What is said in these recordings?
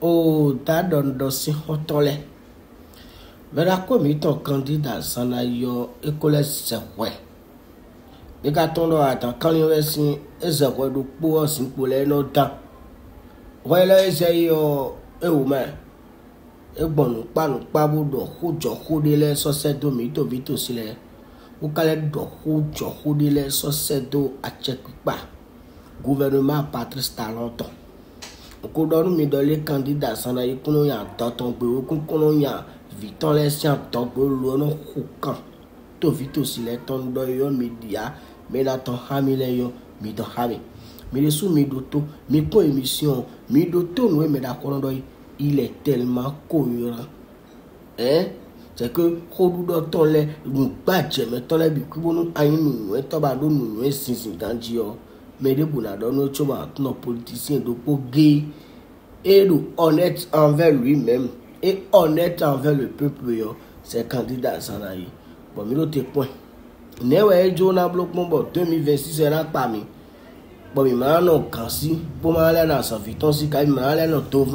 o ta don do si hotole vera ko mi ton candidat sana yo école sekwe ni ka ton do atan kan yo sin ezekwe do po sin po le no dan wele se yo e o me e gbonu pa bodo hojo hodele so se do mi to vito sile o kale do hojo hodele so se do a chekpa gouvernement Patrice Talon ko do mi do le candidat sana yi kuno ya toton pe o kuno ya Victor Lesian ton pe lo no hukan to vito sile ton do yo media me la ton hamile yo mi do hami mi le sou mi do to mi ko émission mi do to no me da ko do il est tellement cohérent c'est que kodu do ton le gba je me ton le bi kubonu ayinu e to ba do nu e sinsin ganji o mais de buna do no choma no politicien do po gay et honnête envers lui-même et honnête envers le peuple yo c'est candidat sana yi bon mi lo te point ne we jona bloc mon 2026 era pa mi bon mi ma no kan si po ma le na San Victor si ka mi ma le no to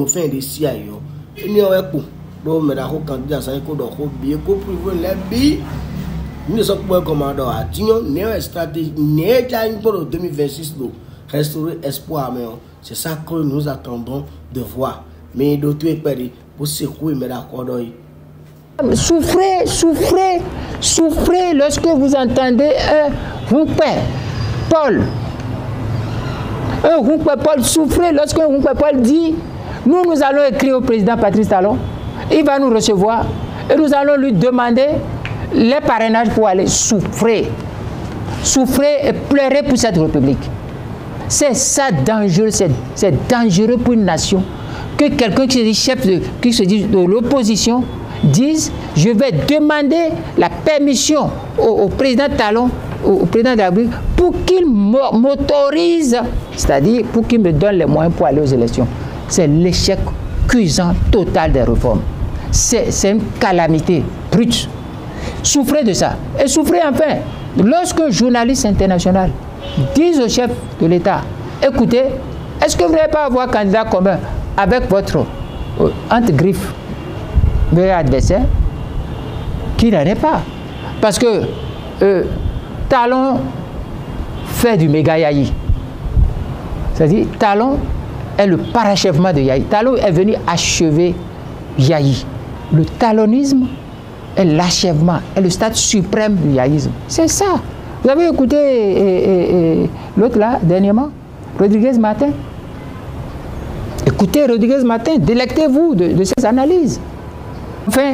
fin de si ayo ni o e po do me da ko candidat sana ko do ko bi ko privé le bi ni so po commandant atinyo ne o stratégie ne ja in pour 2026 do restaurer espoir mais c'est ça que nous attendons de voir mais d'autres pays pour secouer mais d'accord. Souffrez lorsque vous entendez Paul. Souffrez lorsque Paul dit nous allons écrire au président Patrice Talon, il va nous recevoir et nous allons lui demander les parrainages pour aller souffrir et pleurer pour cette république. C'est ça dangereux, c'est dangereux pour une nation que quelqu'un qui se dit chef qui se dit de l'opposition dise je vais demander la permission au président Talon, au président de la République pour qu'il m'autorise, c'est-à-dire pour qu'il me donne les moyens pour aller aux élections. C'est l'échec cuisant total des réformes. C'est une calamité brute. Souffrez de ça. Et souffrez enfin lorsqu'un journaliste international dit au chef de l'État, écoutez, est-ce que vous n'allez pas avoir candidat commun avec votre entre-griffe, votre adversaire, qui n'en est pas. Parce que Talon fait du méga yaï. C'est-à-dire, Talon est le parachèvement de Yahi. Talon est venu achever Yahi. Le talonisme est l'achèvement, est le stade suprême du yaïsme. C'est ça. Vous avez écouté l'autre là, dernièrement, Rodriguez Martin. Écoutez Rodriguez Martin, délectez-vous de ses analyses. Enfin,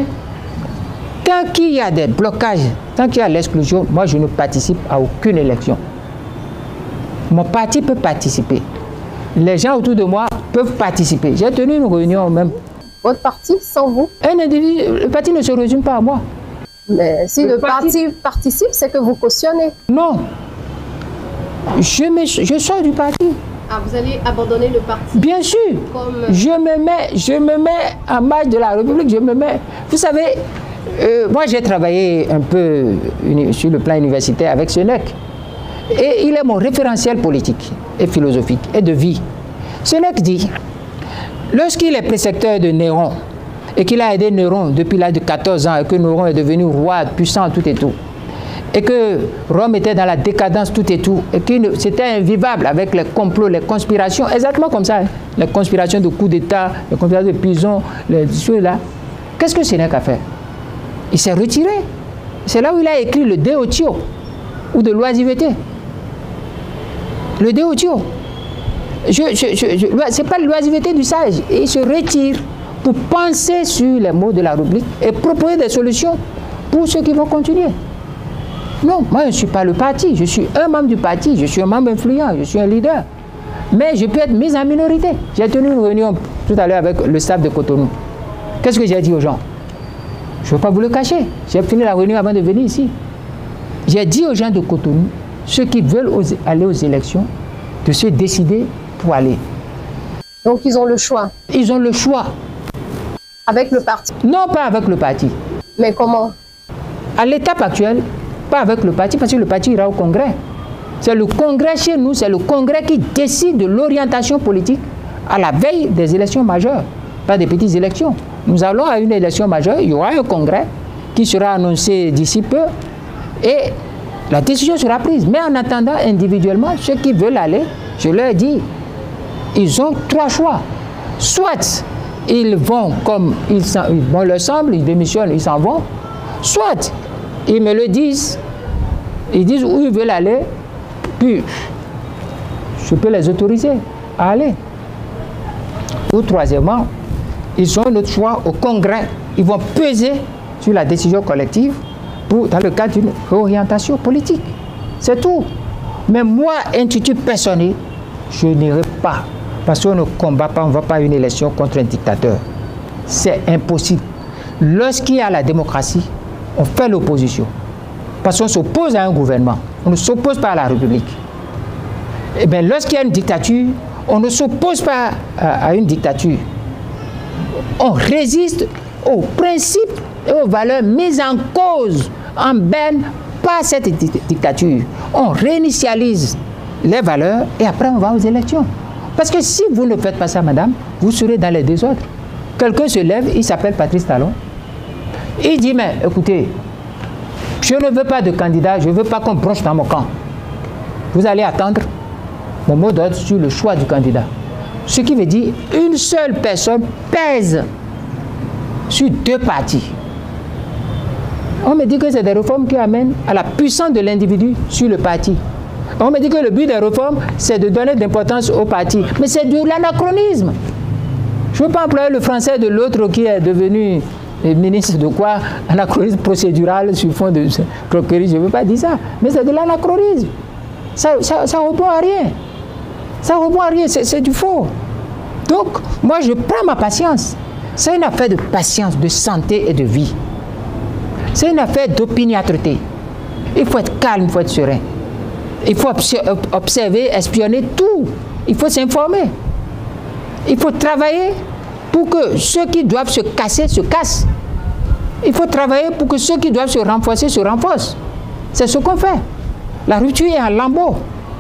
tant qu'il y a des blocages, tant qu'il y a l'exclusion, moi je ne participe à aucune élection. Mon parti peut participer. Les gens autour de moi peuvent participer. J'ai tenu une réunion même. Votre parti, sans vous? Un individu, le parti ne se résume pas à moi. Mais si le parti participe, c'est que vous cautionnez. Non. Je sors du parti. Ah, vous allez abandonner le parti? Bien sûr. Comme... Je me mets en marge de la République. Je me mets... Vous savez, moi j'ai travaillé un peu sur le plan universitaire avec Sénèque. Et il est mon référentiel politique et philosophique et de vie. Sénèque dit, lorsqu'il est précepteur de Néron, et qu'il a aidé Néron depuis l'âge de 14 ans, et que Néron est devenu roi puissant tout et tout, et que Rome était dans la décadence tout et tout, et que c'était invivable avec les complots, les conspirations, exactement comme ça, hein, les conspirations de coups d'État, les conspirations de prison, les choses là. Qu'est-ce que Sénèque a fait? Il s'est retiré. C'est là où il a écrit le Deotio, ou de l'oisiveté. Le Deotio. C'est pas l'oisiveté du sage. Il se retire pour penser sur les mots de la rubrique et proposer des solutions pour ceux qui vont continuer. Non, moi je ne suis pas le parti, je suis un membre du parti, je suis un membre influent, je suis un leader. Mais je peux être mis en minorité. J'ai tenu une réunion tout à l'heure avec le staff de Cotonou. Qu'est-ce que j'ai dit aux gens? Je ne veux pas vous le cacher. J'ai fini la réunion avant de venir ici. J'ai dit aux gens de Cotonou, ceux qui veulent aller aux élections, de se décider pour aller. Donc ils ont le choix? Ils ont le choix. Avec le parti? Non, pas avec le parti. Mais comment? À l'étape actuelle, pas avec le parti, parce que le parti ira au congrès. C'est le congrès chez nous, c'est le congrès qui décide de l'orientation politique à la veille des élections majeures, pas des petites élections. Nous allons à une élection majeure, il y aura un congrès qui sera annoncé d'ici peu et la décision sera prise. Mais en attendant, individuellement, ceux qui veulent aller, je leur dis, ils ont 3 choix. Soit ils vont comme bon leur semble, ils démissionnent, ils s'en vont. Soit ils me le disent, ils disent où ils veulent aller, puis je peux les autoriser à aller. Ou troisièmement, ils ont notre choix au Congrès. Ils vont peser sur la décision collective dans le cadre d'une réorientation politique. C'est tout. Mais moi, institut personnel, je n'irai pas. Parce qu'on ne combat pas, on ne va pas à une élection contre un dictateur. C'est impossible. Lorsqu'il y a la démocratie, on fait l'opposition. Parce qu'on s'oppose à un gouvernement. On ne s'oppose pas à la République. Et bien, lorsqu'il y a une dictature, on ne s'oppose pas à une dictature. On résiste aux principes et aux valeurs mises en cause, en berne, par cette dictature. On réinitialise les valeurs et après on va aux élections. Parce que si vous ne faites pas ça, madame, vous serez dans les désordres. Quelqu'un se lève, il s'appelle Patrice Talon. Il dit, mais écoutez, je ne veux pas de candidat, je ne veux pas qu'on bronche dans mon camp. Vous allez attendre mon mot d'ordre sur le choix du candidat. Ce qui veut dire une seule personne pèse sur 2 partis. On me dit que c'est des réformes qui amènent à la puissance de l'individu sur le parti. On me dit que le but des réformes, c'est de donner d'importance au parti. Mais c'est de l'anachronisme. Je ne veux pas employer le français de l'autre qui est devenu ministre de quoi, anachronisme procédural sur fond de croquerie. Je ne veux pas dire ça. Mais c'est de l'anachronisme. Ça ne répond à rien. Ça ne répond à rien, c'est du faux. Donc, moi, je prends ma patience. C'est une affaire de patience, de santé et de vie. C'est une affaire d'opiniâtreté. Il faut être calme, il faut être serein. Il faut observer, espionner tout. Il faut s'informer. Il faut travailler pour que ceux qui doivent se casser, se cassent. Il faut travailler pour que ceux qui doivent se renforcer, se renforcent. C'est ce qu'on fait. La rupture est en lambeaux.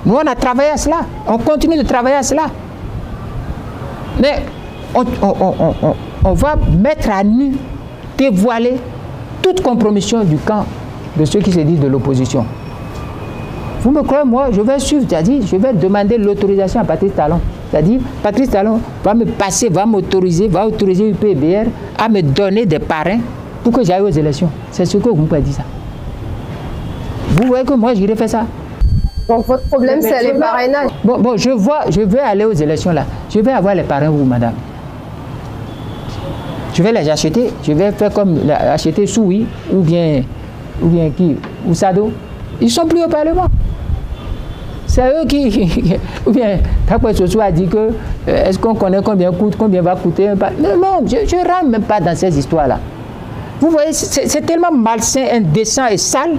Nous, on a travaillé à cela. On continue de travailler à cela. Mais on va mettre à nu, dévoiler toute compromission du camp de ceux qui se disent de l'opposition. Vous me croyez, moi, je vais suivre, c'est-à-dire, je vais demander l'autorisation à Patrice Talon. C'est-à-dire, Patrice Talon va me passer, va autoriser UPBR à me donner des parrains pour que j'aille aux élections. C'est ce que vous pouvez dire ça. Vous voyez que moi, j'irai faire ça. Donc, votre problème, c'est les parrainages. Bon, je vais aller aux élections là. Je vais avoir les parrains, vous, madame. Je vais les acheter. Je vais faire comme acheter Soui ou bien qui, ou Sado. Ils ne sont plus au Parlement. C'est eux qui... Ou bien, Takwe Soso a dit que est-ce qu'on connaît combien coûte, combien va coûter? Non, je ne rentre même pas dans ces histoires-là. Vous voyez, c'est tellement malsain, indécent et sale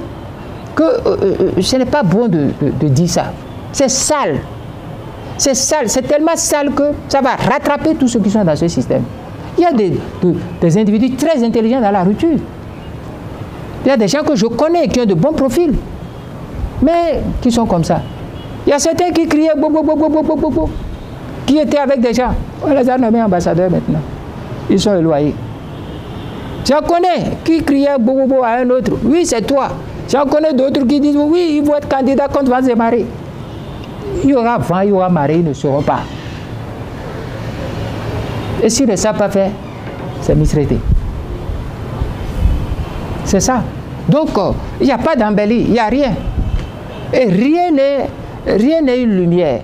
que ce n'est pas bon de dire ça. C'est sale. C'est sale. C'est tellement sale que ça va rattraper tous ceux qui sont dans ce système. Il y a des individus très intelligents dans la rupture. Il y a des gens que je connais qui ont de bons profils, mais qui sont comme ça. Il y a certains qui criaient qui étaient avec des gens. On les a nommés ambassadeurs maintenant. Ils sont éloignés. J'en connais qui criaient à un autre. Oui, c'est toi. J'en connais d'autres qui disent oui, ils vont être candidats contre Vance et Marie. Il y aura vent, il y aura marée, ils ne seront pas. Et s'ils ne savent pas faire, c'est misraité. C'est ça. Donc, il n'y a pas d'embellie, il n'y a rien. Et rien n'est une lumière.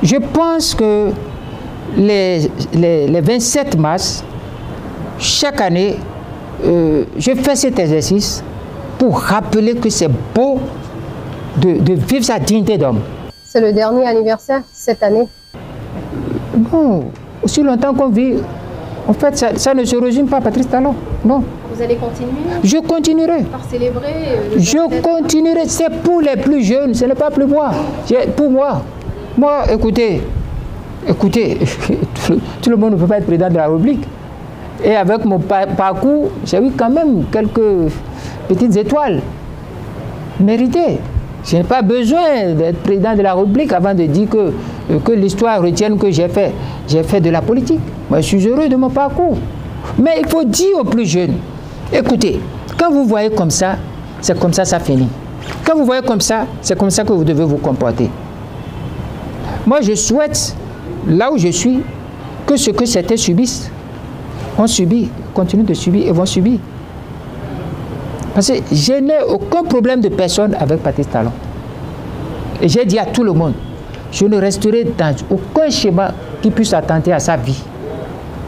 Je pense que les 27 mars, chaque année, je fais cet exercice pour rappeler que c'est beau de vivre sa dignité d'homme. C'est le dernier anniversaire cette année. Bon, aussi longtemps qu'on vit, en fait, ça ne se résume pas à Patrice Talon. Non. Vous allez continuer? Je continuerai. Par célébrer Je continuerai. C'est pour les plus jeunes, ce n'est pas pour moi. Pour moi. Moi, écoutez, tout le monde ne peut pas être président de la République. Et avec mon parcours, j'ai eu quand même quelques petites étoiles méritées. Je n'ai pas besoin d'être président de la République avant de dire que que l'histoire retienne que j'ai fait de la politique. Moi, je suis heureux de mon parcours. Mais il faut dire aux plus jeunes, écoutez, quand vous voyez comme ça, c'est comme ça, ça finit. Quand vous voyez comme ça, c'est comme ça que vous devez vous comporter. Moi, je souhaite, là où je suis, que ce que certains subissent, ont subi, continuent de subir et vont subir. Parce que je n'ai aucun problème de personne avec Patrice Talon. Et j'ai dit à tout le monde, je ne resterai dans aucun schéma qui puisse attenter à sa vie,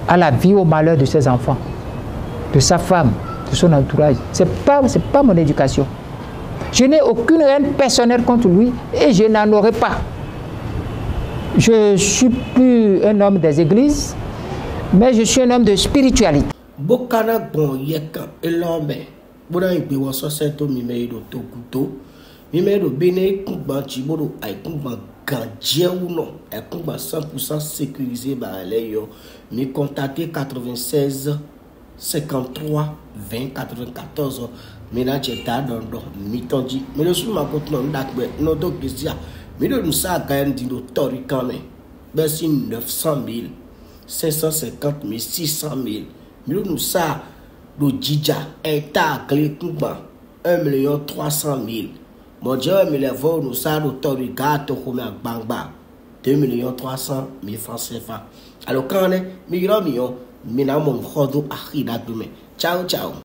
à la vie, au malheur de ses enfants, de sa femme, de son entourage. Ce n'est pas mon éducation. Je n'ai aucune haine personnelle contre lui et je n'en aurai pas. Je ne suis plus un homme des églises, mais je suis un homme de spiritualité. Bokana bon yeka elombe. Bora ipe waso seto mimeido tokuto. Mimeido bene kumba chiboro ay kumba gadje ou non. Ay kumba 100% sécurisé par les yo. Me contacter 96 53 20 94. Mina cheta dondo mitonji. Me le sou ma kote non dakbe no do kisia. Me le nous sa gagne dino tori kame. Besi 900 000 550 000 600 000. Me nous sa do djidja hectare clé kumba 1 300 000. Mon Dieu me le vaux nous sa do tori gato comme un bangba 2 300 000 francs CFA. Alors quand on est migrant million mina mon khodo akhida dume. Ciao ciao.